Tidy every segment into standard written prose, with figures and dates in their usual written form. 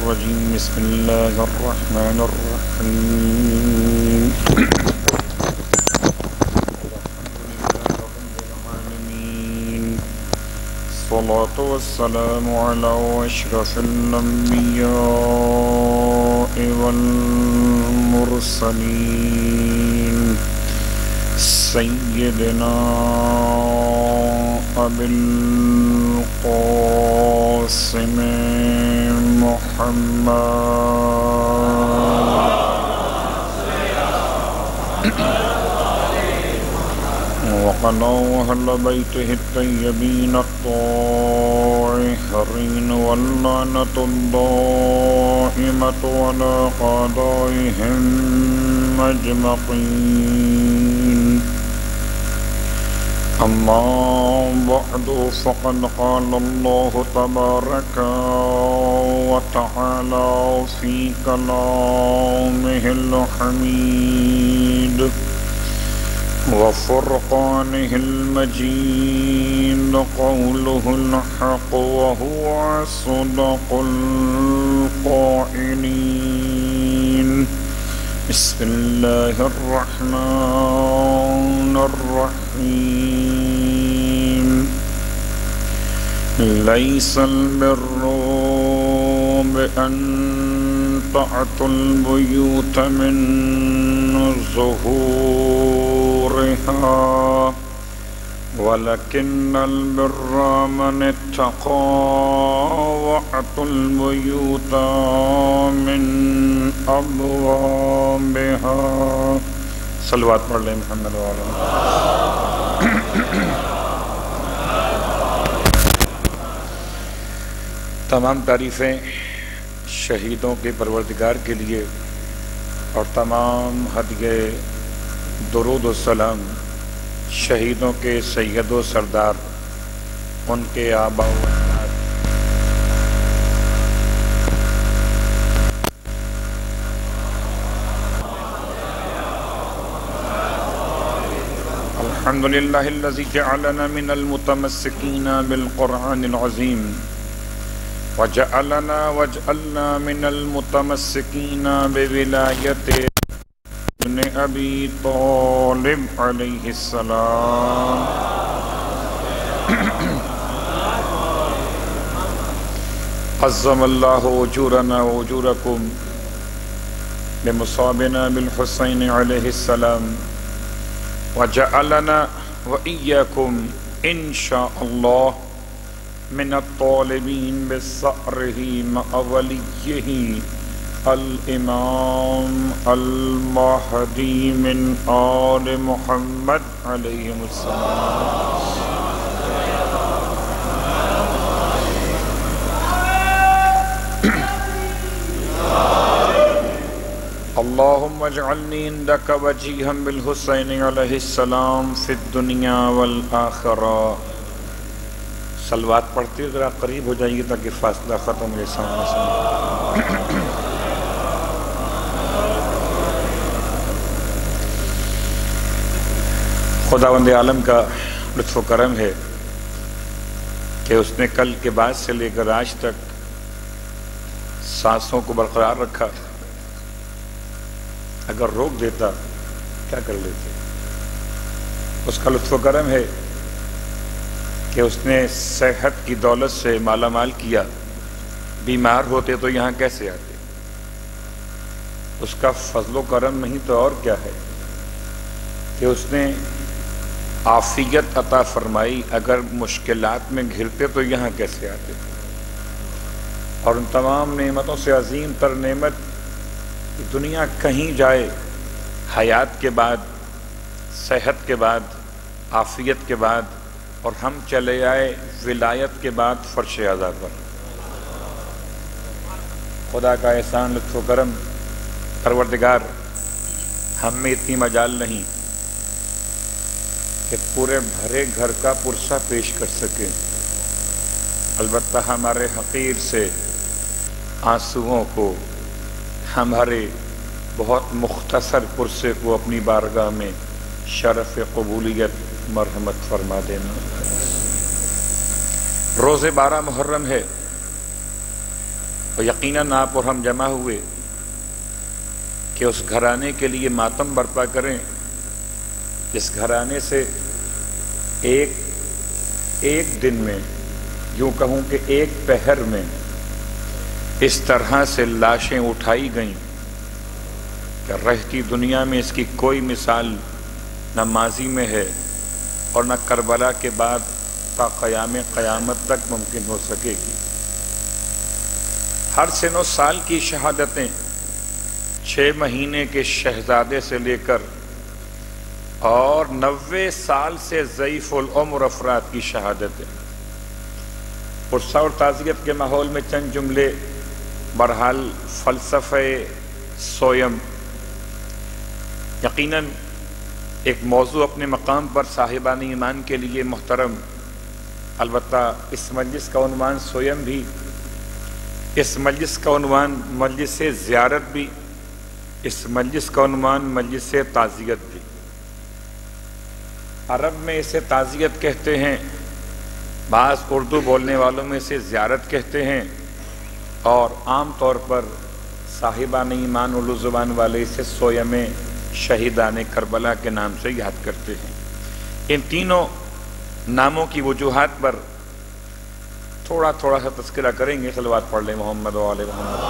الرجيم بسم الله الرحمن الرحيم الصلاة والسلام على أشرف الأنبياء والمرسلين سيدنا أبي القاسم محمد وعلى أهل بيته الطيبين الطاهرين واللعنة الدائمة على أعدائهم أجمعين. أما بعد فقد قال الله تبارك وتعالى في كلامه الحميد وفرقانه المجيد قوله الحق وهو أصدق القائلين. بسم الله الرحمن الرحيم. ليس البر بأن تأتوا البيوت من ظهورها ولكن البر من اتقى وأتوا البيوت من أبوابها. صلوات پڑھ لیں محمد وعلیہ. تمام تعریفیں شہیدوں کے پروردگار کے لیے اور تمام ہدیہ درود و سلام شہیدوں کے سید و سردار ان کے آباء و اجداد الحمد للہ الذی جعلنا من المتمسکین بالقرآن العظیم وجعلنا من المتمسکین بولایت ابن ابی طالب علیہ السلام. عظم اللہ اجورنا واجورکم بمصابنا بالحسین علیہ السلام وجعلنا وإياكم إن شاء الله من الطالبين بثأره مع وليه الإمام المهدي من آل محمد عليهم السلام. اللهم اجعلني عندك وجيها بالحسين عليه السلام في الدنيا والآخرة. صلوات پڑھتے ذرا قریب ہو جائیے تاکہ فاصلہ ختم ہو سامنے سے. خداوند عالم کا لطف و کرم ہے کہ اس نے کل کے بعد سے لے کر آج تک سانسوں کو برقرار رکھا. اگر روک دیتا کیا کر لیتے. اس کا لطف و کرم ہے کہ اس نے صحت کی دولت سے مالا مال کیا. بیمار ہوتے تو یہاں کیسے آتے. اس کا فضل و کرم نہیں تو اور کیا ہے کہ اس نے عافیت عطا فرمائی. اگر مشکلات میں گھرتے تو یہاں کیسے آتے. اور ان تمام نعمتوں سے عظیم تر نعمت دنیا کہیں جائے حیات کے بعد، صحت کے بعد، عافیت کے بعد، اور ہم چلے آئے ولایت کے بعد فرش اعلیٰ پر. خدا کا احسان لطف و کرم. پروردگار ہم میں اتنی مجال نہیں کہ پورے بھرے گھر کا پرسہ پیش کر سکیں. البتہ ہمارے حقیر سے آنسوؤں کو، ہمارے بہت مختصر پرسے کو اپنی بارگاہ میں شرف قبولیت مرحمت فرما دینا. روز 12 محرم ہے. اور یقیناً آپ اور ہم جمع ہوئے کہ اس گھرانے کے لیے ماتم برپا کریں جس گھرانے سے ایک دن میں، یوں کہوں کہ ایک پہر میں اس طرح سے لاشیں اٹھائی گئیں کہ رہتی دنیا میں اس کی کوئی مثال نہ ماضی میں ہے اور نہ کربلا کے بعد تا قیام قیامت تک ممکن ہو سکے گی۔ ہر سن و سال کی شہادتیں، 6 مہینے کے شہزادے سے لے کر اور 90 سال سے ضعیف العمر افراد کی شہادتیں، غصہ اور تعزیت کے ماحول میں چند جملے۔ بہرحال فلسفہ سویم یقیناً ایک موضوع اپنے مقام پر صاحبان ایمان کے لیے محترم، البتہ اس مجلس کا عنوان سویم بھی، اس مجلس کا عنوان مجلس زیارت بھی، اس مجلس کا عنوان مجلس تعزیت بھی۔ عرب میں اسے تعزیت کہتے ہیں، بعض اردو بولنے والوں میں اسے زیارت کہتے ہیں، اور عام طور پر صاحبان ایمان اردو زبان والے اسے سویم شہیدان کربلا کے نام سے یاد کرتے ہیں۔ ان تینوں ناموں کی وجوہات پر تھوڑا سا تذکرہ کریں گے۔ صلوات پڑھ لیں محمد و آل محمد۔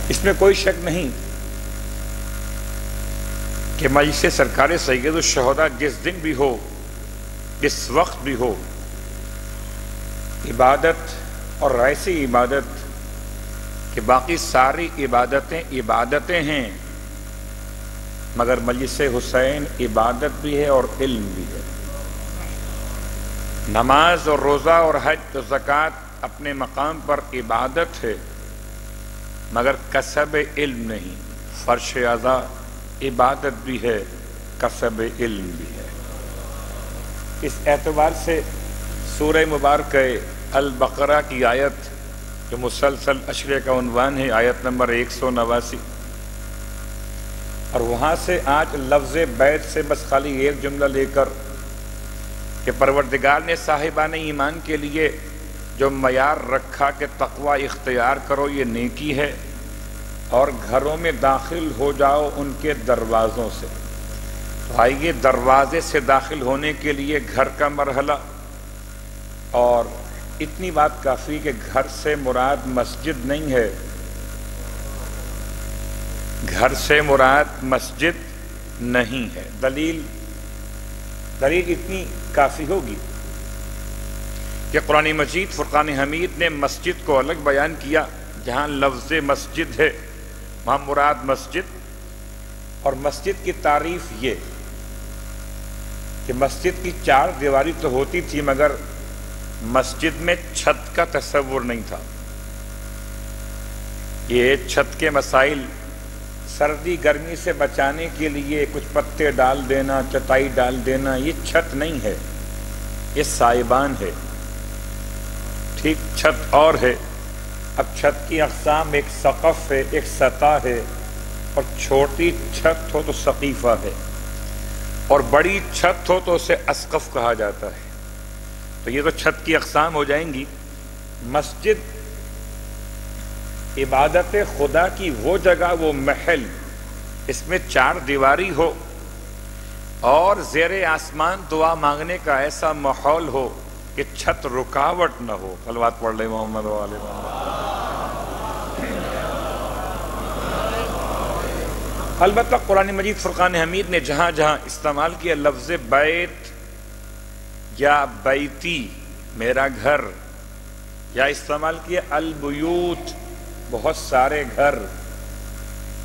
اس میں کوئی شک نہیں کہ مجلس سرکار سید الشہداء جس دن بھی ہو، جس وقت بھی ہو، عبادت اور ایسی عبادت کہ باقی ساری عبادتیں ہیں، مگر مجلس حسین عبادت بھی ہے اور علم بھی ہے۔ نماز اور روزہ اور حج و زکوٰۃ اپنے مقام پر عبادت ہے، مگر کسب علم نہیں۔ فرش اعضاء عبادت بھی ہے، کسب علم بھی ہے۔ اس اعتبار سے سورہ مبارکہ البقرہ کی آیت جو مسلسل اشرے کا عنوان ہے، آیت نمبر 189، اور وہاں سے آج لفظ بیت سے بس خالی ایک جملہ لے کر کہ پروردگار نے صاحبان ایمان کے لیے جو معیار رکھا کہ تقوی اختیار کرو یہ نیکی ہے، اور گھروں میں داخل ہو جاؤ ان کے دروازوں سے۔ تو آئیے دروازے سے داخل ہونے کے لیے گھر کا مرحلہ، اور اتنی بات کافی کہ گھر سے مراد مسجد نہیں ہے، گھر سے مراد مسجد نہیں ہے۔ دلیل اتنی کافی ہوگی کہ قرآن مجید فرقان حمید نے مسجد کو الگ بیان کیا، جہاں لفظ مسجد ہے وہاں مراد مسجد، اور مسجد کی تعریف یہ کہ مسجد کی 4 دیواری تو ہوتی تھی، مگر مسجد میں چھت کا تصور نہیں تھا۔ یہ چھت کے مسائل سردی گرمی سے بچانے کے لیے کچھ پتے ڈال دینا، چٹائی ڈال دینا، یہ چھت نہیں ہے، یہ سائبان ہے۔ ٹھیک، چھت اور ہے۔ اب چھت کی اقسام، ایک سقف ہے، ایک سطح ہے، اور چھوٹی چھت ہو تو سقیفہ ہے، اور بڑی چھت ہو تو اسے اسقف کہا جاتا ہے۔ تو یہ تو چھت کی اقسام ہو جائیں گی۔ مسجد عبادت خدا کی وہ جگہ، وہ محل، اس میں 4 دیواری ہو اور زیر آسمان دعا مانگنے کا ایسا ماحول ہو کہ چھت رکاوٹ نہ ہو۔ صلوات پڑھ لیں محمد و آل محمد۔ البتہ قرآن مجید فرقان حمید نے جہاں جہاں استعمال کیا لفظ بیت یا بیتی میرا گھر، یا استعمال کیا البیوت بہت سارے گھر،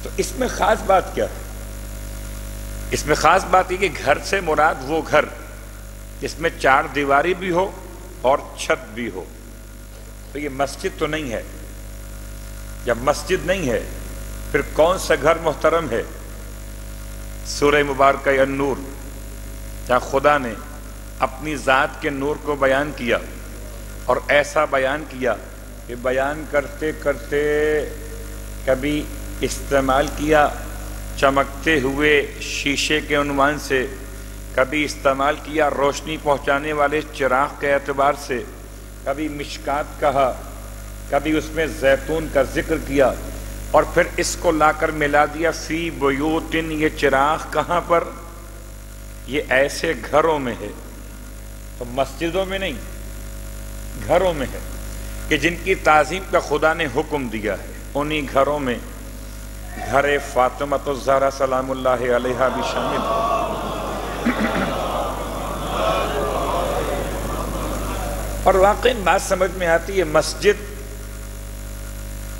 تو اس میں خاص بات کیا ہے؟ اس میں خاص بات یہ کہ گھر سے مراد وہ گھر جس میں 4 دیواری بھی ہو اور چھت بھی ہو۔ تو یہ مسجد تو نہیں ہے۔ جب مسجد نہیں ہے پھر کون سا گھر محترم ہے؟ سورہ مبارکہ النور، جہاں خدا نے اپنی ذات کے نور کو بیان کیا، اور ایسا بیان کیا کہ بیان کرتے کرتے کبھی استعمال کیا چمکتے ہوئے شیشے کے عنوان سے، کبھی استعمال کیا روشنی پہنچانے والے چراغ کے اعتبار سے، کبھی مشکات کہا، کبھی اس میں زیتون کا ذکر کیا، اور پھر اس کو لا کر ملا دیا فی بیوتن۔ یہ چراغ کہاں پر؟ یہ ایسے گھروں میں ہے، تو مسجدوں میں نہیں، گھروں میں ہے، کہ جن کی تعظیم کا خدا نے حکم دیا ہے۔ انہی گھروں میں گھر فاطمہ الزہرا سلام اللہ علیہا بھی شامل ہے۔ اور واقعی بات سمجھ میں آتی ہے،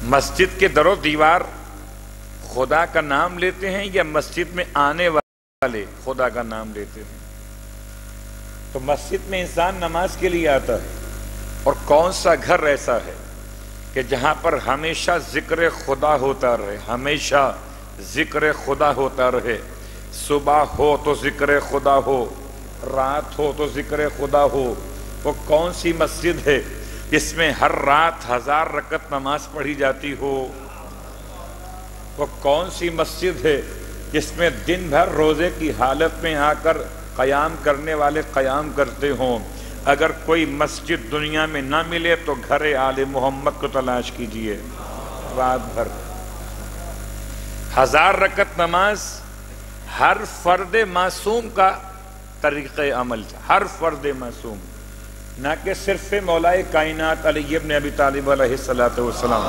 مسجد کے در و دیوار خدا کا نام لیتے ہیں یا مسجد میں آنے والے خدا کا نام لیتے ہیں؟ تو مسجد میں انسان نماز کے لیے آتا ہے، اور کون سا گھر ایسا ہے کہ جہاں پر ہمیشہ ذکر خدا ہوتا رہے، ہمیشہ ذکر خدا ہوتا رہے، صبح ہو تو ذکر خدا ہو، رات ہو تو ذکر خدا ہو؟ وہ کون سی مسجد ہے جس میں ہر رات 1000 رکعت نماز پڑھی جاتی ہو؟ وہ کون سی مسجد ہے جس میں دن بھر روزے کی حالت میں آ کر قیام کرنے والے قیام کرتے ہوں؟ اگر کوئی مسجد دنیا میں نہ ملے تو گھر آل محمد کو تلاش کیجئے۔ رات بھر 1000 رکعت نماز ہر فرد معصوم کا طریقہ عمل تھا، ہر فرد معصوم، نہ کہ صرف مولائے کائنات علی ابن ابی طالب علیہ السلام۔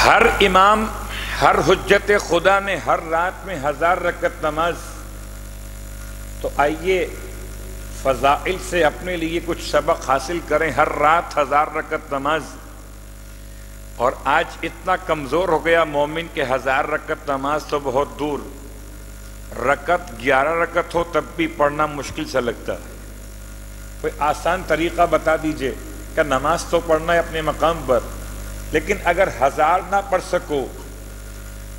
ہر امام، ہر حجت خدا نے ہر رات میں 1000 رکعت نماز۔ تو آئیے فضائل سے اپنے لیے کچھ سبق حاصل کریں۔ ہر رات 1000 رکعت نماز، اور آج اتنا کمزور ہو گیا مومن کہ 1000 رکعت نماز تو بہت دور، رکعت 11 رکعت ہو تب بھی پڑھنا مشکل سا لگتا ہے۔ کوئی آسان طریقہ بتا دیجئے کہ نماز تو پڑھنا ہے اپنے مقام پر، لیکن اگر 1000 نہ پڑھ سکو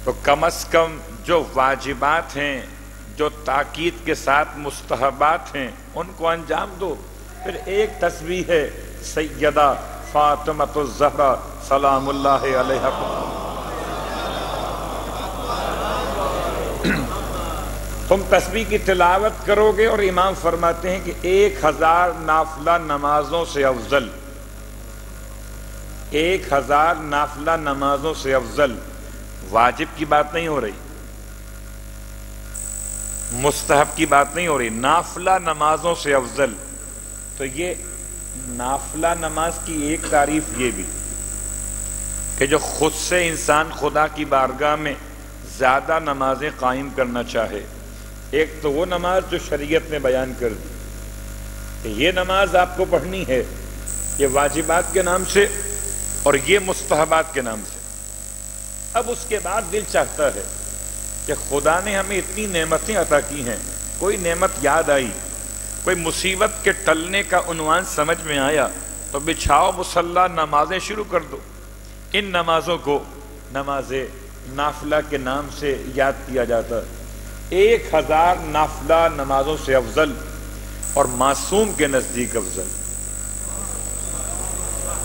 تو کم از کم جو واجبات ہیں، جو تاکید کے ساتھ مستحبات ہیں، ان کو انجام دو۔ پھر ایک تسبیح ہے سیدہ فاطمہ الزہرا سلام اللہ علیہا، تم تسبیح کی تلاوت کرو گے، اور امام فرماتے ہیں کہ 1000 نافلہ نمازوں سے افضل، 1000 نافلہ نمازوں سے افضل۔ واجب کی بات نہیں ہو رہی، مستحب کی بات نہیں ہو رہی، نافلہ نمازوں سے افضل۔ تو یہ نافلہ نماز کی ایک تعریف یہ بھی کہ جو خود سے انسان خدا کی بارگاہ میں زیادہ نمازیں قائم کرنا چاہے۔ ایک تو وہ نماز جو شریعت نے بیان کر دی کہ یہ نماز آپ کو پڑھنی ہے، یہ واجبات کے نام سے اور یہ مستحبات کے نام سے۔ اب اس کے بعد دل چاہتا ہے کہ خدا نے ہمیں اتنی نعمتیں عطا کی ہیں، کوئی نعمت یاد آئی، کوئی مصیبت کے ٹلنے کا عنوان سمجھ میں آیا تو بچھاؤ مصلی، نمازیں شروع کر دو۔ ان نمازوں کو نماز نافلہ کے نام سے یاد کیا جاتا ہے۔ 1000 نافلہ نمازوں سے افضل، اور معصوم کے نزدیک افضل۔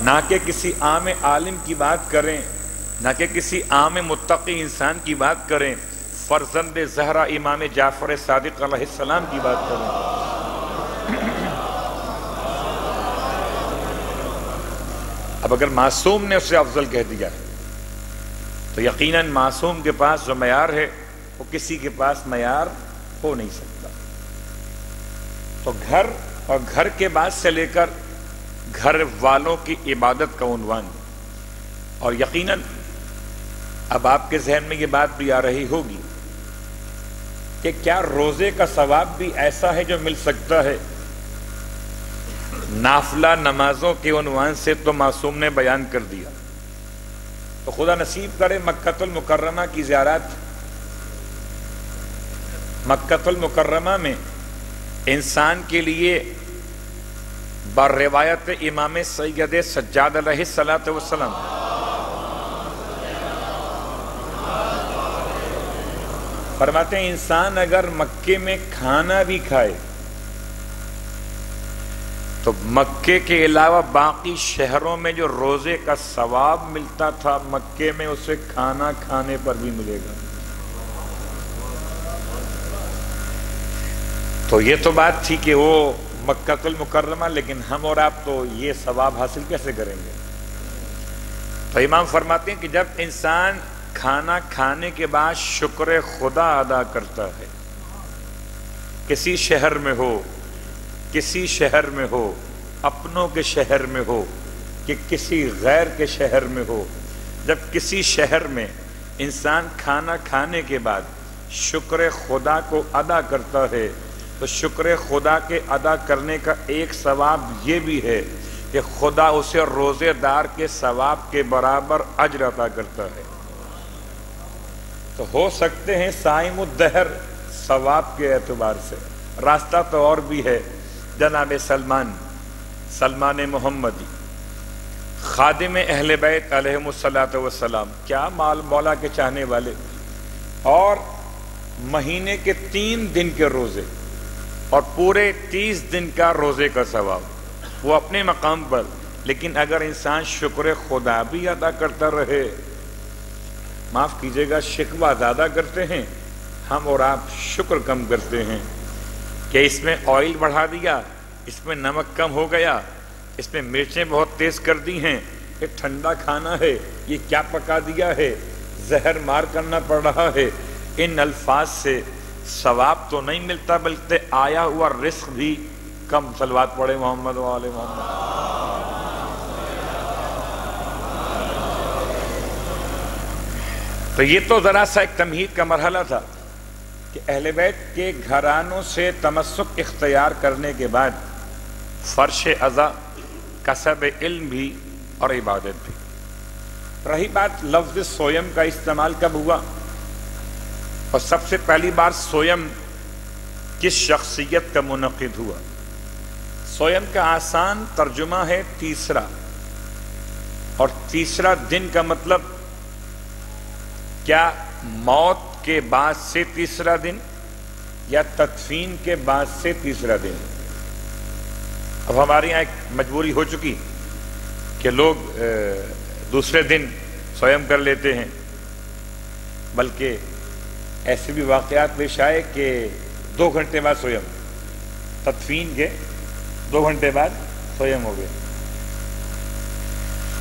نہ کہ کسی عام عالم کی بات کریں، نہ کہ کسی عام متقی انسان کی بات کریں، فرزند زہرا امام جعفر صادق علیہ السلام کی بات کریں۔ اب اگر معصوم نے اسے افضل کہہ دیا ہے تو یقیناً معصوم کے پاس جو معیار ہے وہ کسی کے پاس معیار ہو نہیں سکتا۔ تو گھر اور گھر کے بعد سے لے کر گھر والوں کی عبادت کا عنوان ہے۔ اور یقیناً اب آپ کے ذہن میں یہ بات بھی آ رہی ہوگی کہ کیا روزے کا ثواب بھی ایسا ہے جو مل سکتا ہے؟ نافلہ نمازوں کے عنوان سے تو معصوم نے بیان کر دیا، تو خدا نصیب کرے مکہ المکرمہ کی زیارت۔ مکہ المکرمہ میں انسان کے لیے بر روایت امام سید سجاد علیہ السلام فرماتے ہیں انسان اگر مکے میں کھانا بھی کھائے تو مکے کے علاوہ باقی شہروں میں جو روزے کا ثواب ملتا تھا مکے میں اسے کھانا کھانے پر بھی ملے گا۔ تو یہ تو بات تھی کہ وہ مکہ المکرمہ، لیکن ہم اور آپ تو یہ ثواب حاصل کیسے کریں گے؟ تو امام فرماتے ہیں کہ جب انسان کھانا کھانے کے بعد شکر خدا ادا کرتا ہے، کسی شہر میں ہو، کسی شہر میں ہو، اپنوں کے شہر میں ہو کہ کسی غیر کے شہر میں ہو، جب کسی شہر میں انسان کھانا کھانے کے بعد شکر خدا کو ادا کرتا ہے تو شکر خدا کے ادا کرنے کا ایک ثواب یہ بھی ہے کہ خدا اسے روزے دار کے ثواب کے برابر اجر عطا کرتا ہے۔ تو ہو سکتے ہیں صائم الدہر ثواب کے اعتبار سے۔ راستہ تو اور بھی ہے۔ جناب سلمان محمدی، خادم اہل بیت علیہم الصلاۃ والسلام، کیا مولا کے چاہنے والے، اور مہینے کے 3 دن کے روزے اور پورے 30 دن کا روزے کا ثواب وہ اپنے مقام پر، لیکن اگر انسان شکر خدا بھی ادا کرتا رہے، معاف کیجیے گا شکوہ زیادہ کرتے ہیں ہم اور آپ، شکر کم کرتے ہیں کہ اس میں آئل بڑھا دیا، اس میں نمک کم ہو گیا، اس میں مرچیں بہت تیز کر دی ہیں، یہ ٹھنڈا کھانا ہے، یہ کیا پکا دیا ہے، زہر مار کرنا پڑ رہا ہے۔ ان الفاظ سے ثواب تو نہیں ملتا بلکہ آیا ہوا رزق بھی کم۔ صلوات پڑھے محمد و آل محمد۔ تو یہ تو ذرا سا ایک تمہید کا مرحلہ تھا کہ اہل بیت کے گھرانوں سے تمسک اختیار کرنے کے بعد فرش عزا، کسب علم بھی اور عبادت بھی۔ رہی بات لفظ سویم کا استعمال کب ہوا، اور سب سے پہلی بار سویم کس شخصیت کا منعقد ہوا؟ سویم کا آسان ترجمہ ہے تیسرا، اور تیسرا دن کا مطلب کیا موت کے بعد سے تیسرا دن یا تدفین کے بعد سے تیسرا دن؟ اب ہمارے یہاں ایک مجبوری ہو چکی کہ لوگ دوسرے دن سویم کر لیتے ہیں، بلکہ ایسے بھی واقعات پیش آئے کہ 2 گھنٹے بعد سویم، تدفین کے 2 گھنٹے بعد سویم ہو گئے۔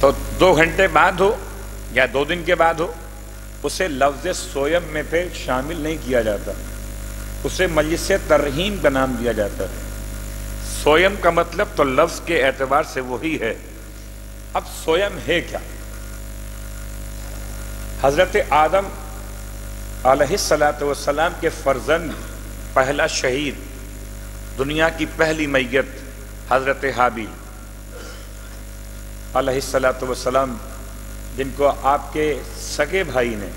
تو 2 گھنٹے بعد ہو یا 2 دن کے بعد ہو، اسے لفظ سویم میں پھر شامل نہیں کیا جاتا، اسے مجلس ترحیم کا نام دیا جاتا ہے۔ سویم کا مطلب تو لفظ کے اعتبار سے وہی ہے۔ اب سویم ہے کیا؟ حضرت آدم علیہ الصلاۃ والسلام کے فرزند، پہلا شہید، دنیا کی پہلی میت، حضرت حابیل علیہ الصلاۃ والسلام، جن کو آپ کے سگے بھائی نے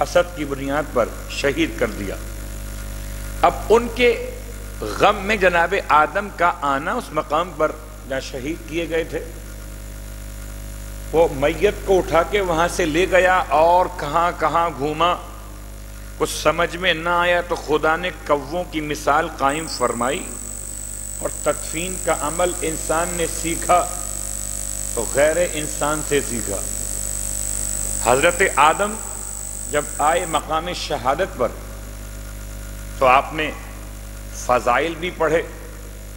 حسد کی بنیاد پر شہید کر دیا۔ اب ان کے غم میں جناب آدم کا آنا اس مقام پر جہاں شہید کیے گئے تھے، وہ میت کو اٹھا کے وہاں سے لے گیا اور کہاں کہاں گھوما، کچھ سمجھ میں نہ آیا تو خدا نے کووں کی مثال قائم فرمائی، اور تدفین کا عمل انسان نے سیکھا تو غیر انسان سے سیکھا۔ حضرت آدم جب آئے مقام شہادت پر تو آپ نے فضائل بھی پڑھے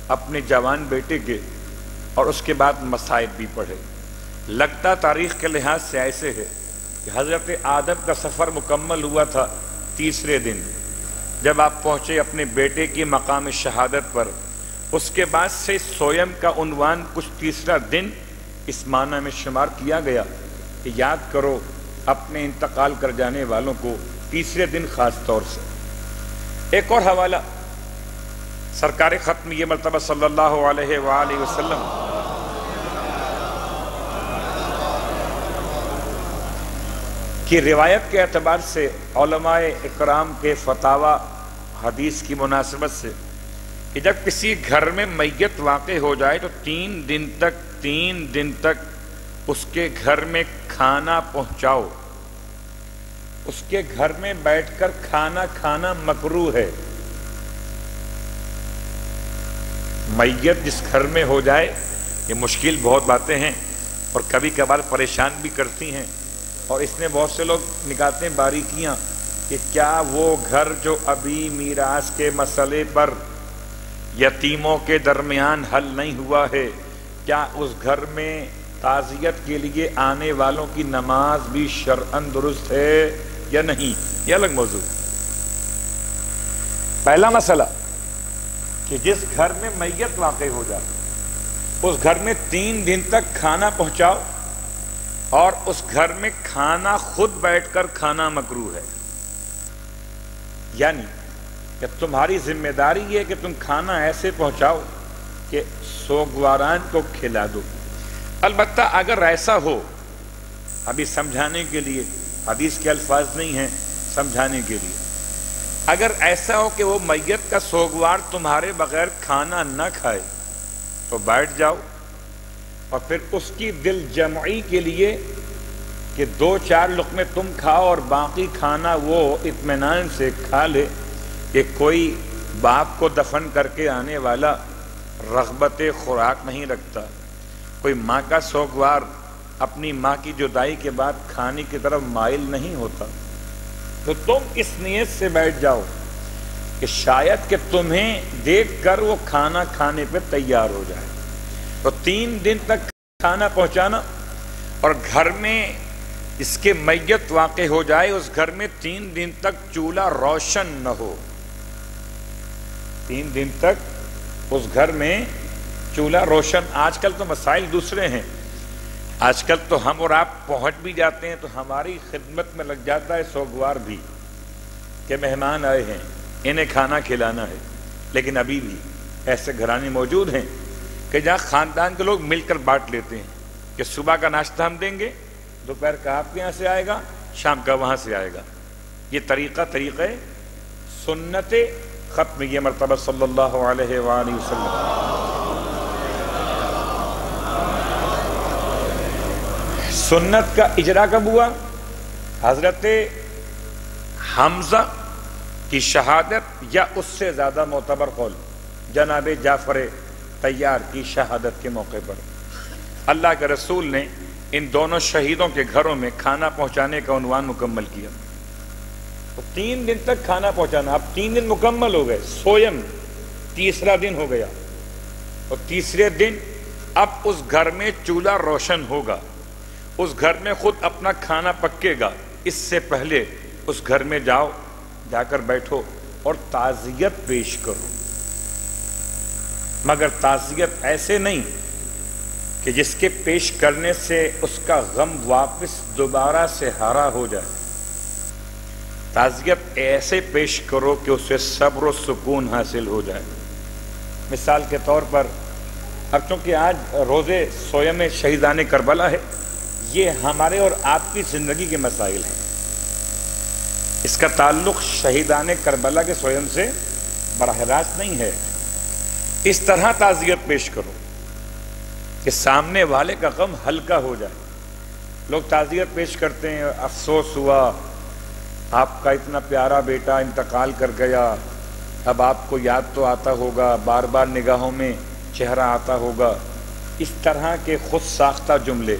اپنے جوان بیٹے کے، اور اس کے بعد مصائب بھی پڑھے۔ لگتا تاریخ کے لحاظ سے ایسے ہے کہ حضرت آدم کا سفر مکمل ہوا تھا تیسرے دن، جب آپ پہنچے اپنے بیٹے کی مقام شہادت پر۔ اس کے بعد سے سویم کا عنوان کچھ تیسرا دن اس معنی میں شمار کیا گیا کہ یاد کرو اپنے انتقال کر جانے والوں کو تیسرے دن خاص طور سے۔ ایک اور حوالہ، سرکار ختم یہ مرتبہ صلی اللہ علیہ وآلہ وسلم کی روایت کے اعتبار سے علماء اکرام کے فتاوی حدیث کی مناسبت سے کہ جب کسی گھر میں میت واقع ہو جائے تو 3 دن تک اس کے گھر میں کھانا پہنچاؤ۔ اس کے گھر میں بیٹھ کر کھانا کھانا مکروہ ہے۔ میت جس گھر میں ہو جائے، یہ مشکل بہت باتیں ہیں اور کبھی کبھار پریشان بھی کرتی ہیں، اور اس میں بہت سے لوگ نکالتے ہیں باریکیاں کہ کیا وہ گھر جو ابھی میراث کے مسئلے پر یتیموں کے درمیان حل نہیں ہوا ہے، کیا اس گھر میں تعزیت کے لیے آنے والوں کی نماز بھی شرعاً درست ہے یا نہیں؟ یہ الگ موضوع۔ پہلا مسئلہ کہ جس گھر میں میت واقع ہو جائے اس گھر میں 3 دن تک کھانا پہنچاؤ، اور اس گھر میں کھانا خود بیٹھ کر کھانا مکروہ ہے، یعنی کہ تمہاری ذمہ داری یہ کہ تم کھانا ایسے پہنچاؤ کہ سوگواران کو کھلا دو۔ البتہ اگر ایسا ہو، ابھی سمجھانے کے لیے حدیث کے الفاظ نہیں ہیں، سمجھانے کے لیے، اگر ایسا ہو کہ وہ میت کا سوگوار تمہارے بغیر کھانا نہ کھائے تو بیٹھ جاؤ، اور پھر اس کی دل جمعی کے لیے کہ 2-4 لقمے تم کھاؤ اور باقی کھانا وہ اطمینان سے کھا لے، کہ کوئی باپ کو دفن کر کے آنے والا رغبت خوراک نہیں رکھتا، کوئی ماں کا سوگوار اپنی ماں کی جدائی کے بعد کھانے کی طرف مائل نہیں ہوتا، تو تم اس نیت سے بیٹھ جاؤ کہ شاید کہ تمہیں دیکھ کر وہ کھانا کھانے پہ تیار ہو جائے۔ تو 3 دن تک کھانا پہنچانا، اور گھر میں اس کے میت واقع ہو جائے اس گھر میں 3 دن تک چولہا روشن نہ ہو، 3 دن تک اس گھر میں چولہا روشن۔ آج کل تو مسائل دوسرے ہیں، آج کل تو ہم اور آپ پہنچ بھی جاتے ہیں تو ہماری خدمت میں لگ جاتا ہے سوگوار بھی، کہ مہمان آئے ہیں انہیں کھانا کھلانا ہے، لیکن ابھی بھی ایسے گھرانے موجود ہیں کہ جہاں خاندان کے لوگ مل کر بانٹ لیتے ہیں کہ صبح کا ناشتہ ہم دیں گے، دوپہر کا آپ کے یہاں سے آئے گا، شام کا وہاں سے آئے گا۔ یہ طریقہ سنت ختم یہ مرتبہ صلی اللہ علیہ وآلہ وسلم۔ سنت کا اجرا کب ہوا؟ حضرت حمزہ کی شہادت یا اس سے زیادہ معتبر قول جناب جعفر طیار کی شہادت کے موقع پر اللہ کے رسول نے ان دونوں شہیدوں کے گھروں میں کھانا پہنچانے کا عنوان مکمل کیا۔ تو 3 دن تک کھانا پہنچانا، اب 3 دن مکمل ہو گئے، سویم تیسرا دن ہو گیا، اور تیسرے دن اب اس گھر میں چولہا روشن ہوگا، اس گھر میں خود اپنا کھانا پکے گا۔ اس سے پہلے اس گھر میں جاؤ، جا کر بیٹھو اور تعزیت پیش کرو، مگر تعزیت ایسے نہیں کہ جس کے پیش کرنے سے اس کا غم واپس دوبارہ سے ہرا ہو جائے۔ تعزیت ایسے پیش کرو کہ اسے صبر و سکون حاصل ہو جائے۔ مثال کے طور پر، اب چونکہ آج روزے سویم شہیدان کربلا ہے، یہ ہمارے اور آپ کی زندگی کے مسائل ہیں، اس کا تعلق شہیدان کربلا کے سویم سے براہ راست نہیں ہے۔ اس طرح تعزیت پیش کرو کہ سامنے والے کا غم ہلکا ہو جائے۔ لوگ تعزیت پیش کرتے ہیں، افسوس ہوا آپ کا اتنا پیارا بیٹا انتقال کر گیا، اب آپ کو یاد تو آتا ہوگا، بار بار نگاہوں میں چہرہ آتا ہوگا۔ اس طرح کے خود ساختہ جملے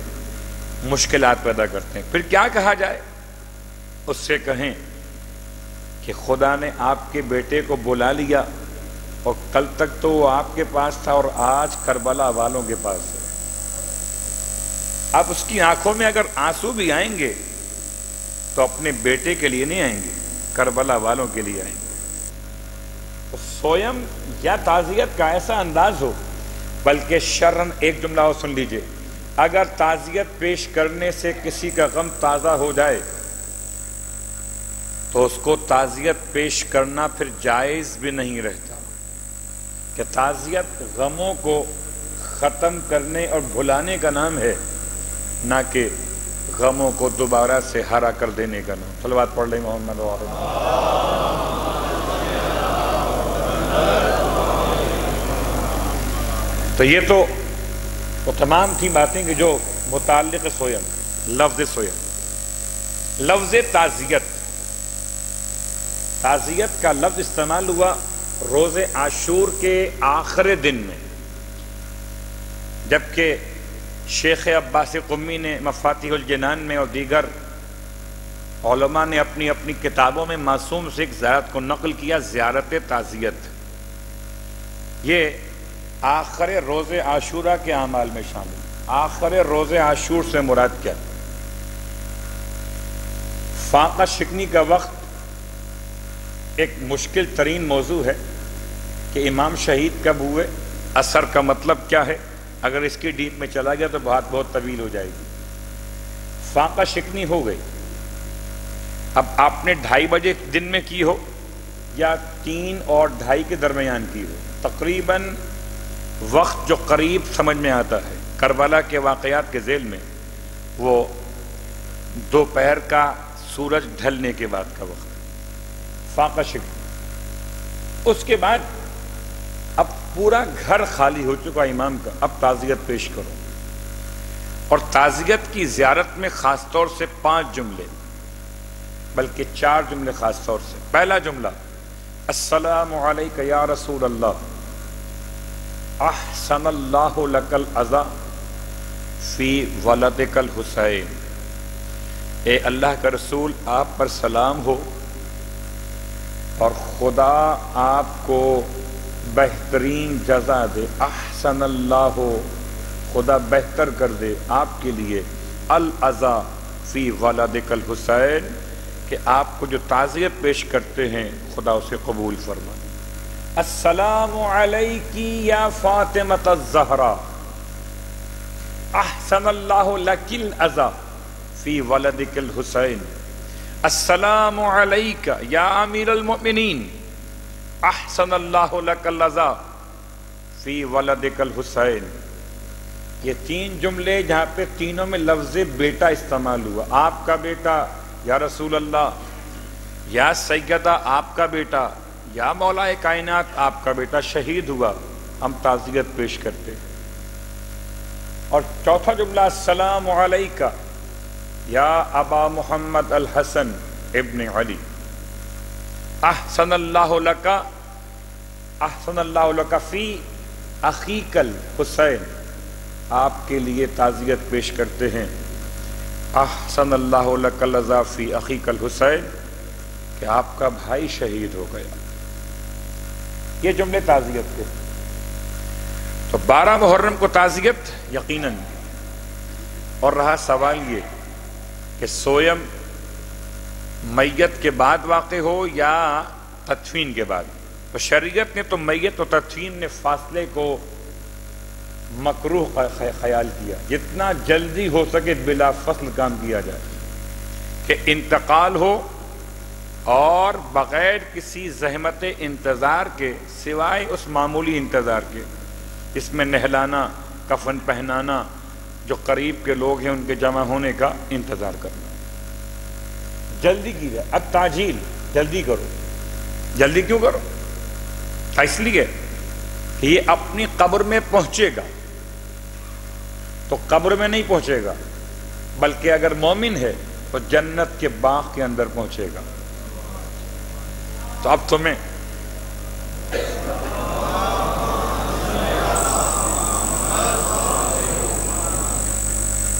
مشکلات پیدا کرتے ہیں۔ پھر کیا کہا جائے؟ اس سے کہیں کہ خدا نے آپ کے بیٹے کو بلا لیا، اور کل تک تو وہ آپ کے پاس تھا اور آج کربلا والوں کے پاس ہے۔ اب اس کی آنکھوں میں اگر آنسو بھی آئیں گے تو اپنے بیٹے کے لیے نہیں آئیں گے، کربلا والوں کے لیے آئیں گے۔ تو سویم یا تعزیت کا ایسا انداز ہو، بلکہ شرعاً ایک جملہ اور سن لیجئے، اگر تعزیت پیش کرنے سے کسی کا غم تازہ ہو جائے تو اس کو تعزیت پیش کرنا پھر جائز بھی نہیں رہتا، کہ تعزیت غموں کو ختم کرنے اور بھلانے کا نام ہے، نہ کہ غموں کو دوبارہ سے ہرا کر دینے کا نام۔ صلوات پڑھ لیں محمد و آلہ۔ تو یہ تو وہ تمام تھی باتیں کہ جو متعلق سویم، لفظ سویم۔ لفظ تعزیت، تعزیت کا لفظ استعمال ہوا روز عاشور کے آخر دن میں، جبکہ شیخ عباس قمی نے مفاتیح الجنان میں اور دیگر علماء نے اپنی اپنی کتابوں میں معصوم سے ایک زیارت کو نقل کیا، زیارت تعزیت۔ یہ آخر روز عاشورہ کے اعمال میں شامل۔ آخر روز عاشور سے مراد کیا؟ فاقہ شکنی کا وقت ایک مشکل ترین موضوع ہے کہ امام شہید کب ہوئے، اثر کا مطلب کیا ہے۔ اگر اس کی ڈیپ میں چلا گیا تو بات بہت طویل ہو جائے گی۔ فاقہ شکنی ہو گئی، اب آپ نے 2:30 بجے دن میں کی ہو یا 3 اور 2:30 کے درمیان کی ہو، تقریباً وقت جو قریب سمجھ میں آتا ہے کربلا کے واقعات کے ذیل میں، وہ دوپہر کا سورج ڈھلنے کے بعد کا وقت، فاقہ شکنی۔ اس کے بعد اب پورا گھر خالی ہو چکا امام کا، اب تعزیت پیش کرو، اور تعزیت کی زیارت میں خاص طور سے 5 جملے بلکہ 4 جملے خاص طور سے۔ پہلا جملہ، السلام علیک یا رسول اللہ، احسن اللہ لک العزا فی ولدک الحسین۔ اے اللہ کا رسول، آپ پر سلام ہو اور خدا آپ کو بہترین جزا دے۔ احسن اللہ، خدا بہتر کر دے آپ کے لیے، العزا فی ولدک الحسین، کہ آپ کو جو تعزیت پیش کرتے ہیں خدا اسے قبول فرما۔ السلام علیکی یا فاطمۃ الزہرا، احسن اللہ لک العزا فی ولدک الحسین۔ السلام علیک یا امیر المؤمنین، احسن اللہ لک العزا فی ولدک الحسین۔ یہ 3 جملے جہاں پہ تینوں میں لفظ بیٹا استعمال ہوا، آپ کا بیٹا یا رسول اللہ، یا سیدہ آپ کا بیٹا، یا مولا کائنات آپ کا بیٹا شہید ہوا، ہم تعزیت پیش کرتے ہیں۔ اور چوتھا جملہ، السلام علیکہ یا ابا محمد الحسن ابن علی، احسن اللہ لکا، احسن اللہ لکا فی اخیک الحسین، آپ کے لیے تعزیت پیش کرتے ہیں، احسن اللہ لک العزا فی اخیک الحسین، کہ آپ کا بھائی شہید ہو گیا۔ یہ جملے تعزیت کے۔ تو 12 محرم کو تعزیت یقیناً، اور رہا سوال یہ کہ سویم میت کے بعد واقع ہو یا تدفین کے بعد، تو شریعت نے تو میت و تدفین میں فاصلے کو مکروہ خیال کیا، جتنا جلدی ہو سکے بلا فصل کام کیا جائے، کہ انتقال ہو اور بغیر کسی زحمت انتظار کے، سوائے اس معمولی انتظار کے اس میں نہلانا، کفن پہنانا، جو قریب کے لوگ ہیں ان کے جمع ہونے کا انتظار کرنا، جلدی کی جائے۔ التعجیل، جلدی کرو۔ جلدی کیوں کرو؟ اس لیے کہ یہ اپنی قبر میں پہنچے گا، تو قبر میں نہیں پہنچے گا، بلکہ اگر مومن ہے تو جنت کے باغ کے اندر پہنچے گا۔ تو اب تمہیں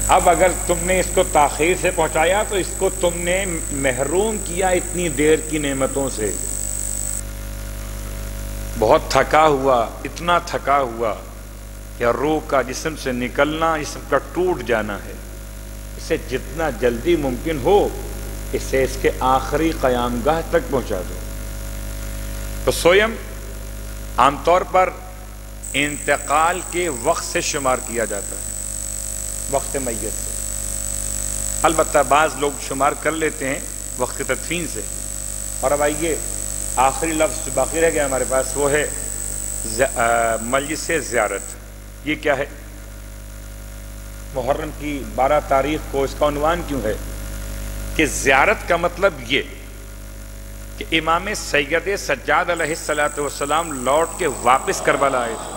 اب اگر تم نے اس کو تاخیر سے پہنچایا تو اس کو تم نے محروم کیا اتنی دیر کی نعمتوں سے۔ بہت تھکا ہوا، اتنا تھکا ہوا کہ روح کا جسم سے نکلنا، جسم کا ٹوٹ جانا ہے، اسے جتنا جلدی ممکن ہو اسے اس کے آخری قیام گاہ تک پہنچا دو۔ تو سویم عام طور پر انتقال کے وقت سے شمار کیا جاتا ہے، وقت میت سے، البتہ بعض لوگ شمار کر لیتے ہیں وقت تدفین سے۔ اور اب آئیے آخری لفظ باقی رہ گیا ہمارے پاس، وہ ہے مجلس زیارت۔ یہ کیا ہے؟ محرم کی 12 تاریخ کو اس کا عنوان کیوں ہے کہ زیارت کا مطلب یہ کہ امام سید سجاد علیہ السلام لوٹ کے واپس کربلا آئے تھے،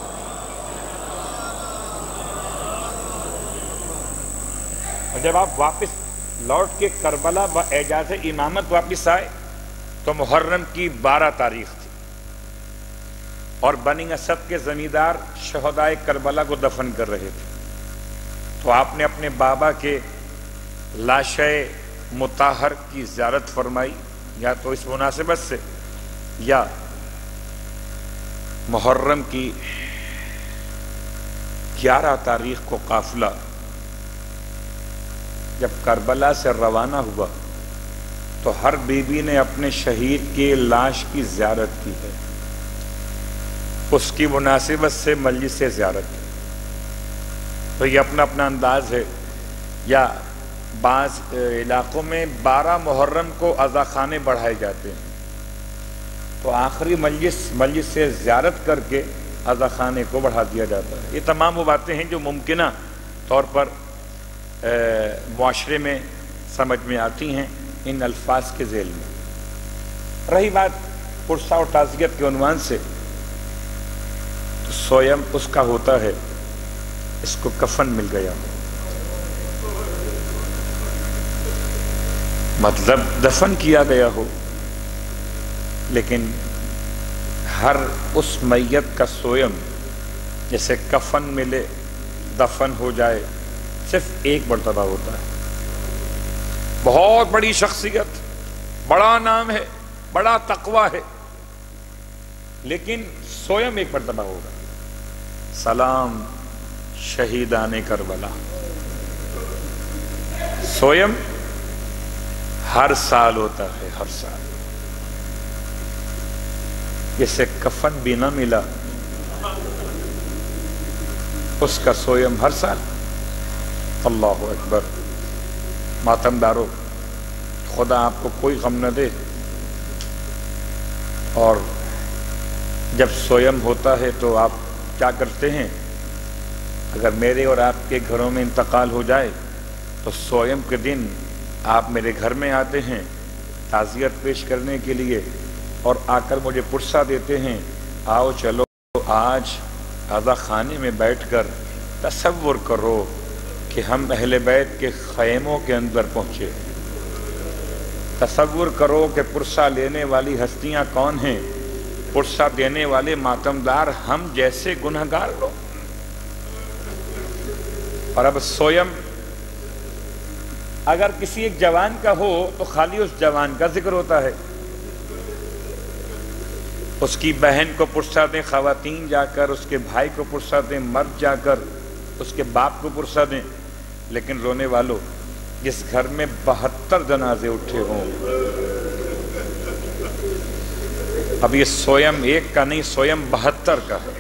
اور جب آپ واپس لوٹ کے کربلا باعجاز امامت واپس آئے تو محرم کی 12 تاریخ تھی، اور بنی اسد کے زمیندار شہدائے کربلا کو دفن کر رہے تھے۔ تو آپ نے اپنے بابا کے لاشے مطہر کی زیارت فرمائی، یا تو اس مناسبت سے یا محرم کی 11 تاریخ کو قافلہ جب کربلا سے روانہ ہوا تو ہر بیوی نے اپنے شہید کی لاش کی زیارت کی ہے، اس کی مناسبت سے مجلس سے زیارت کی۔ تو یہ اپنا اپنا انداز ہے، یا بعض علاقوں میں 12 محرم کو عزاخانے بڑھائے جاتے ہیں، تو آخری مجلس سے زیارت کر کے عزاخانے کو بڑھا دیا جاتا ہے۔ یہ تمام وہ باتیں ہیں جو ممکنہ طور پر معاشرے میں سمجھ میں آتی ہیں ان الفاظ کے ذیل میں۔ رہی بات پرسہ اور تعزیت کے عنوان سے، تو سویم اس کا ہوتا ہے اس کو کفن مل گیا، مطلب دفن کیا گیا ہو، لیکن ہر اس میت کا سویم جیسے کفن ملے دفن ہو جائے صرف ایک مرتبہ ہوتا ہے۔ بہت بڑی شخصیت، بڑا نام ہے، بڑا تقویٰ ہے، لیکن سویم ایک مرتبہ ہوگا۔ سلام شہیدان کربلا، سویم ہر سال ہوتا ہے، ہر سال۔ جسے کفن بھی نہ ملا اس کا سویم ہر سال۔ اللہ اکبر۔ ماتم دارو، خدا آپ کو کوئی غم نہ دے، اور جب سویم ہوتا ہے تو آپ کیا کرتے ہیں؟ اگر میرے اور آپ کے گھروں میں انتقال ہو جائے تو سویم کے دن آپ میرے گھر میں آتے ہیں تعزیت پیش کرنے کے لیے، اور آ کر مجھے پرسہ دیتے ہیں، آؤ چلو آج عزاخانے میں بیٹھ کر تصور کرو کہ ہم اہل بیت کے خیموں کے اندر پہنچے ہیں۔ تصور کرو کہ پرسہ لینے والی ہستیاں کون ہیں، پرسہ دینے والے ماتمدار ہم جیسے گنہگار لوگ۔ اور اب سویم اگر کسی ایک جوان کا ہو تو خالی اس جوان کا ذکر ہوتا ہے، اس کی بہن کو پرسہ دیں خواتین جا کر، اس کے بھائی کو پرسہ دیں مرد جا کر، اس کے باپ کو پرسہ دیں، لیکن رونے والوں جس گھر میں 72 جنازے اٹھے ہوں، اب یہ سویم ایک کا نہیں، سویم 72 کا ہے۔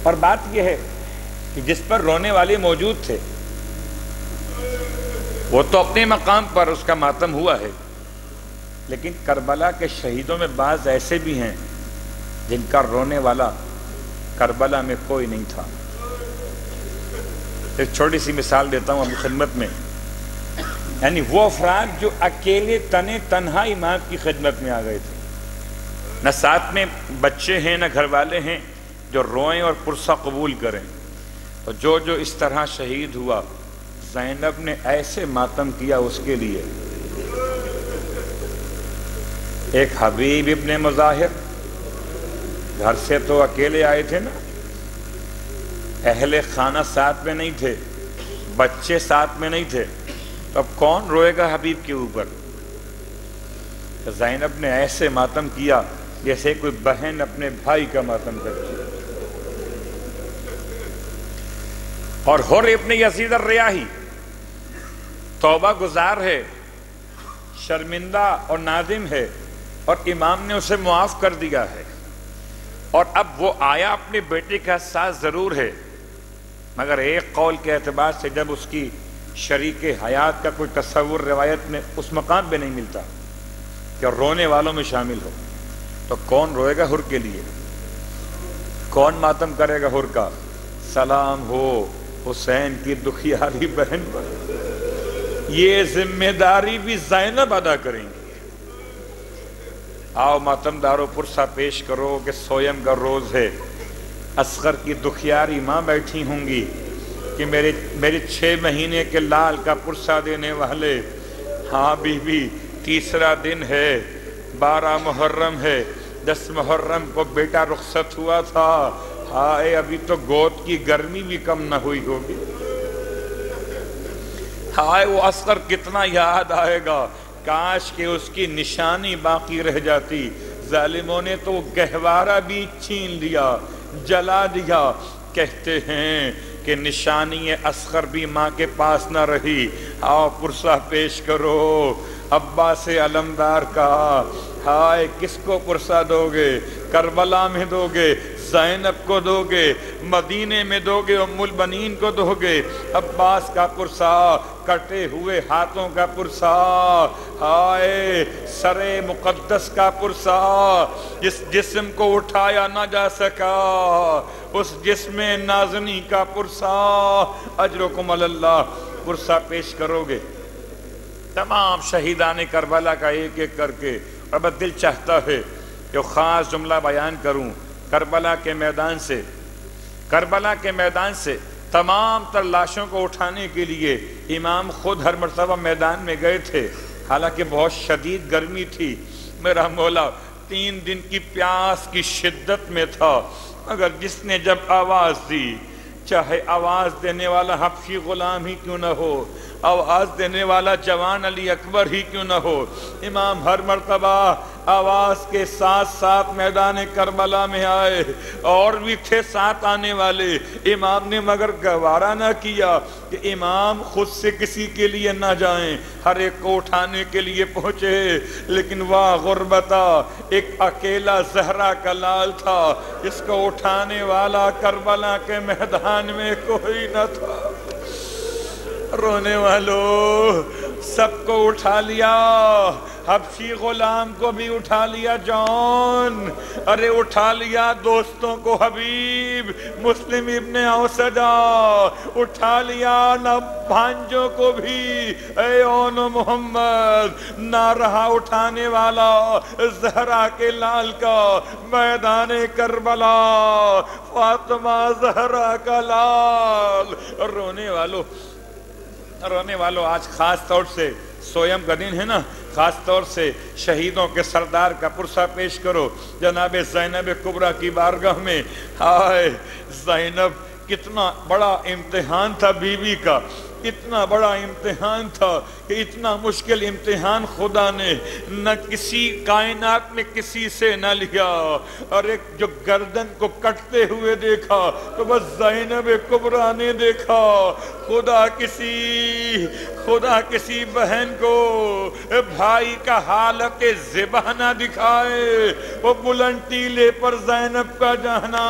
اور بات یہ ہے کہ جس پر رونے والے موجود تھے وہ تو اپنے مقام پر اس کا ماتم ہوا ہے، لیکن کربلا کے شہیدوں میں بعض ایسے بھی ہیں جن کا رونے والا کربلا میں کوئی نہیں تھا۔ ایک چھوٹی سی مثال دیتا ہوں اپنی خدمت میں، یعنی وہ افراد جو اکیلے تنہا امام کی خدمت میں آ گئے تھے، نہ ساتھ میں بچے ہیں نہ گھر والے ہیں جو روئیں اور پرسہ قبول کریں، تو جو اس طرح شہید ہوا، زینب نے ایسے ماتم کیا اس کے لیے۔ ایک حبیب ابن مظاہر گھر سے تو اکیلے آئے تھے نا، اہل خانہ ساتھ میں نہیں تھے، بچے ساتھ میں نہیں تھے، تو اب کون روئے گا حبیب کے اوپر؟ زینب نے ایسے ماتم کیا جیسے کوئی بہن اپنے بھائی کا ماتم کرتی ہے۔ اور حر ابن یزید الریاحی توبہ گزار ہے، شرمندہ اور نادم ہے، اور امام نے اسے معاف کر دیا ہے، اور اب وہ آیا اپنے بیٹے کا ساتھ ضرور ہے، مگر ایک قول کے اعتبار سے جب اس کی شریک حیات کا کوئی تصور روایت میں اس مقام پہ نہیں ملتا کہ رونے والوں میں شامل ہو، تو کون روئے گا حر کے لیے؟ کون ماتم کرے گا حر کا؟ سلام ہو حسین کی دکھیاری بہن پر، یہ ذمہ داری بھی زینب ادا کریں گی۔ آؤ ماتم دارو پرسہ پیش کرو کہ سویم کا روز ہے، اصغر کی دکھیاری ماں بیٹھی ہوں گی کہ میرے 6 مہینے کے لال کا پرسہ دینے والے، ہاں بی بی تیسرا دن ہے، 12 محرم ہے، 10 محرم کو بیٹا رخصت ہوا تھا، ہائے ابھی تو گود کی گرمی بھی کم نہ ہوئی ہوگی، ہائے وہ اصغر کتنا یاد آئے گا، کاش کہ اس کی نشانی باقی رہ جاتی، ظالموں نے تو گہوارہ بھی چھین لیا، جلا دیا۔ کہتے ہیں کہ نشانی اصغر بھی ماں کے پاس نہ رہی، آؤ پرسہ پیش کرو عباس علمدار کا۔ ہائے کس کو پرسہ دو گے؟ کربلا میں دو گے، زینب کو دو گے، مدینے میں دو گے، ام البنین کو دو گے؟ عباس کا پرسہ، کٹے ہوئے ہاتھوں کا پرسہ، ہائے سر مقدس کا پرسہ، جس جسم کو اٹھایا نہ جا سکا، اس جسم نازنی کا پرسہ، اجرکم اللہ۔ پرسہ پیش کرو گے تمام شہیدان کربلا کا ایک ایک کر کے۔ اب دل چاہتا ہے کہ خاص جملہ بیان کروں کربلا کے میدان سے۔ کربلا کے میدان سے تمام تر لاشوں کو اٹھانے کے لیے امام خود ہر مرتبہ میدان میں گئے تھے، حالانکہ بہت شدید گرمی تھی۔ میرا مولا 3 دن کی پیاس کی شدت میں تھا، مگر جس نے جب آواز دی، چاہے آواز دینے والا حبشی غلام ہی کیوں نہ ہو، آواز دینے والا جوان علی اکبر ہی کیوں نہ ہو، امام ہر مرتبہ آواز کے ساتھ ساتھ میدان کربلا میں آئے۔ اور بھی تھے ساتھ آنے والے، امام نے مگر گوارا نہ کیا کہ امام خود سے کسی کے لیے نہ جائیں، ہر ایک کو اٹھانے کے لیے پہنچے۔ لیکن واہ غربتا، ایک اکیلا زہرا کا لال تھا جس کو اٹھانے والا کربلا کے میدان میں کوئی نہ تھا۔ رونے والوں، سب کو اٹھا لیا، حبشی غلام کو بھی اٹھا لیا جان، ارے اٹھا لیا دوستوں کو، حبیب مسلم ابن اوسجا اٹھا لیا، نہ بھانجوں کو بھی، اے اون محمد، نہ رہا اٹھانے والا زہرا کے لال کا میدان کربلا، فاطمہ زہرا کا لال۔ رونے والوں آج خاص طور سے سویم کا دن ہے نا، خاص طور سے شہیدوں کے سردار کا پرسہ پیش کرو جناب زینب کبریٰ کی بارگاہ میں۔ ہائے زینب، کتنا بڑا امتحان تھا بیوی کا، اتنا بڑا امتحان تھا کہ اتنا مشکل امتحان خدا نے نہ کسی کائنات میں کسی سے نہ لیا، اور ایک جو گردن کو کٹتے ہوئے دیکھا تو بس زینب کبریٰ نے دیکھا۔ خدا کسی بہن کو بھائی کا حالت ذبح نہ دکھائے، وہ بلند ٹیلے پر زینب کا جانا،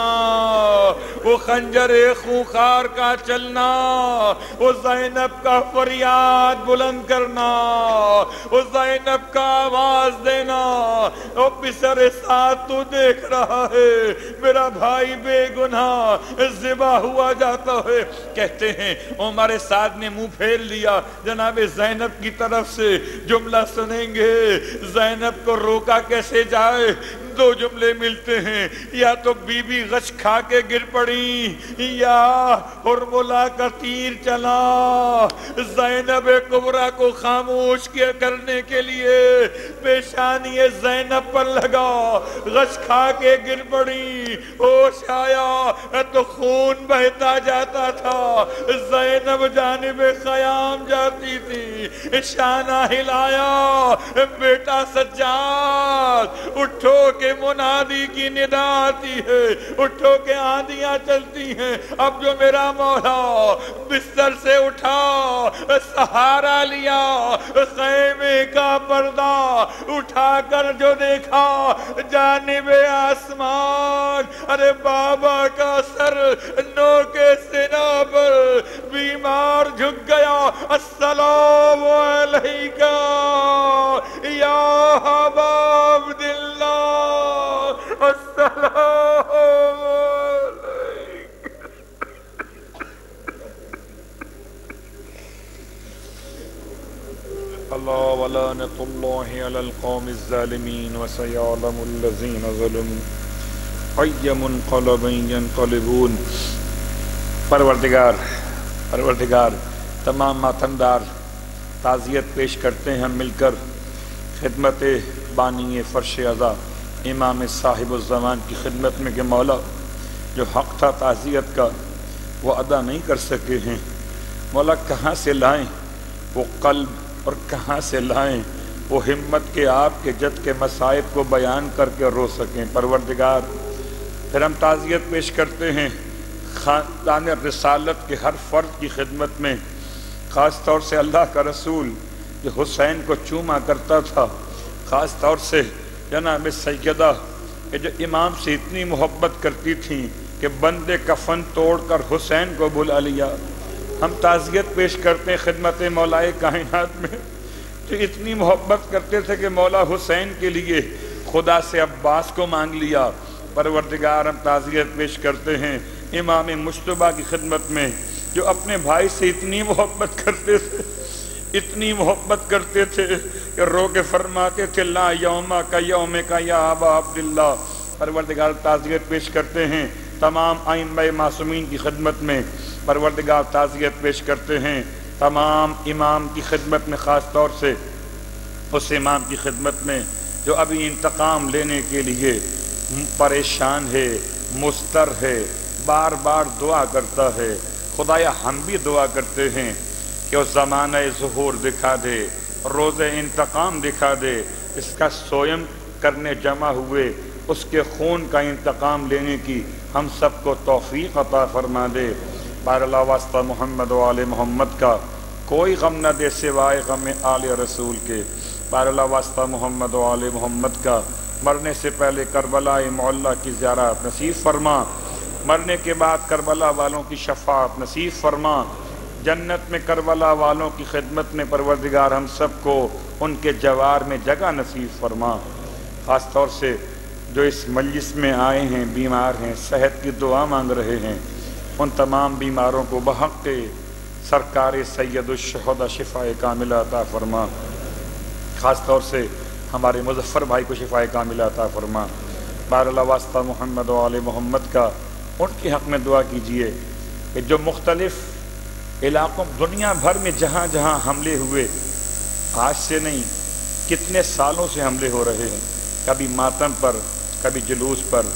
وہ خنجر خونخوار کا چلنا، وہ زینب کا فریاد بلند کرنا، وہ زینب کا آواز دینا، وہ بسر ساتھ تو دیکھ رہا ہے میرا بھائی بے گناہ ذبح ہوا جاتا ہے۔ کہتے ہیں عمر سعد نے منہ پھیر لیا جناب زینب کی طرف سے، جملہ سنیں گے زینب کو روکا کیسے جائے؟ 2 جملے ملتے ہیں، یا تو بی بی غش کھا کے گر پڑی، یا حرملہ کا تیر چلا زینب کبریٰ کو خاموش کرنے کے لیے، پیشانی زینب پر لگا، غش کھا کے گر پڑی، ہوش آیا تو خون بہتا جاتا تھا، زینب جانب خیام جاتی تھی، شانہ ہلایا، بیٹا سجاد اٹھو کہ منادی کی ندا آتی ہے، اٹھو کہ آندیاں چلتی ہیں، اب جو میرا مولا بستر سے اٹھا، سہارا لیا، خیمے کا پردہ اٹھا کر جو دیکھا جانب آسمان، ارے بابا کا سر نو کے سینہ پر بیمار جھک گیا، السلام علیکہ یا ابا عبداللہ، السلام علیکہ۔ اللہ ولعنۃ اللہ علی القوم الظالمین وسیعلم الذین ظلموا ای منقلب ینقلبون۔ پروردگار تمام ماتمدار تعزیت پیش کرتے ہیں ہم مل کر خدمت بانی فرش عزا امام صاحب الزمان کی خدمت میں کہ مولا جو حق تھا تعزیت کا وہ ادا نہیں کر سکے ہیں، مولا کہاں سے لائیں وہ قلب اور کہاں سے لائیں وہ ہمت کے آپ کے جد کے مصائب کو بیان کر کے رو سکیں۔ پروردگار پھر ہم تعزیت پیش کرتے ہیں خاندان رسالت کے ہر فرد کی خدمت میں، خاص طور سے اللہ کا رسول جو حسین کو چوما کرتا تھا، خاص طور سے جناب سیدہ جو امام سے اتنی محبت کرتی تھیں کہ بندے کفن توڑ کر حسین کو بلا لیا۔ ہم تعزیت پیش کرتے ہیں خدمت مولا کائنات میں جو اتنی محبت کرتے تھے کہ مولا حسین کے لیے خدا سے عباس کو مانگ لیا۔ پروردگار ہم تعزیت پیش کرتے ہیں امام مجتبیٰ کی خدمت میں جو اپنے بھائی سے اتنی محبت کرتے تھے، اتنی محبت کرتے تھے کہ رو کے فرماتے تھے لا یوم کا یوم کا یا ابا عبداللہ۔ پروردگار تعزیت پیش کرتے ہیں تمام ائمہ معصومین کی خدمت میں، پروردگار تعزیت پیش کرتے ہیں تمام امام کی خدمت میں، خاص طور سے اس امام کی خدمت میں جو ابھی انتقام لینے کے لیے پریشان ہے، مستر ہے، بار بار دعا کرتا ہے۔ خدایا ہم بھی دعا کرتے ہیں کہ وہ زمانہ ظہور دکھا دے، روز انتقام دکھا دے، اس کا سویم کرنے جمع ہوئے اس کے خون کا انتقام لینے کی ہم سب کو توفیق عطا فرما دے۔ بار اللہ واسطہ محمد و آل محمد کا کوئی غم نہ دے سوائے غم آل رسول کے۔ بار اللہ واسطہ محمد و آل محمد کا مرنے سے پہلے کربلا معلّہ کی زیارت نصیب فرما، مرنے کے بعد کربلا والوں کی شفاعت نصیب فرما، جنت میں کربلا والوں کی خدمت میں پروردگار ہم سب کو ان کے جوار میں جگہ نصیب فرما۔ خاص طور سے جو اس مجلس میں آئے ہیں بیمار ہیں، صحت کی دعا مانگ رہے ہیں، ان تمام بیماروں کو بحق سرکار سید الشہداء شفاء کاملہ عطا فرما۔ خاص طور سے ہمارے مظفر بھائی کو شفاء کاملہ عطا فرما۔ بار اللہ واسطہ محمد و آل محمد کا ان کے حق میں دعا کیجئے کہ جو مختلف علاقوں دنیا بھر میں جہاں جہاں حملے ہوئے، آج سے نہیں کتنے سالوں سے حملے ہو رہے ہیں، کبھی ماتم پر، کبھی جلوس پر،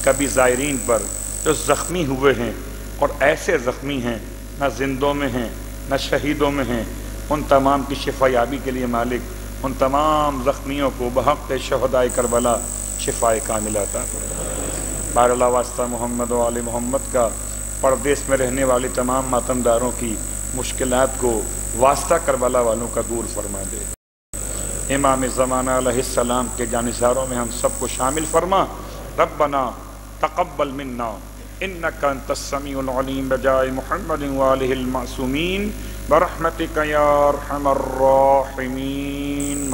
کبھی زائرین پر، جو زخمی ہوئے ہیں اور ایسے زخمی ہیں نہ زندوں میں ہیں نہ شہیدوں میں ہیں، ان تمام کی شفا یابی کے لیے مالک ان تمام زخمیوں کو بحق شہدائے کربلا شفاء کاملہ عطا فرما۔ بار اللہ واسطہ محمد و آل محمد کا پردیس میں رہنے والے تمام ماتمداروں کی مشکلات کو واسطہ کربلا والوں کا دور فرما دے۔ امام زمانہ علیہ السلام کے جانثاروں میں ہم سب کو شامل فرما۔ ربنا تقبل منا انک انت السمیع العلیم بجائے محمد وآلہ المعصومین برحمتک یا ارحم الراحمین۔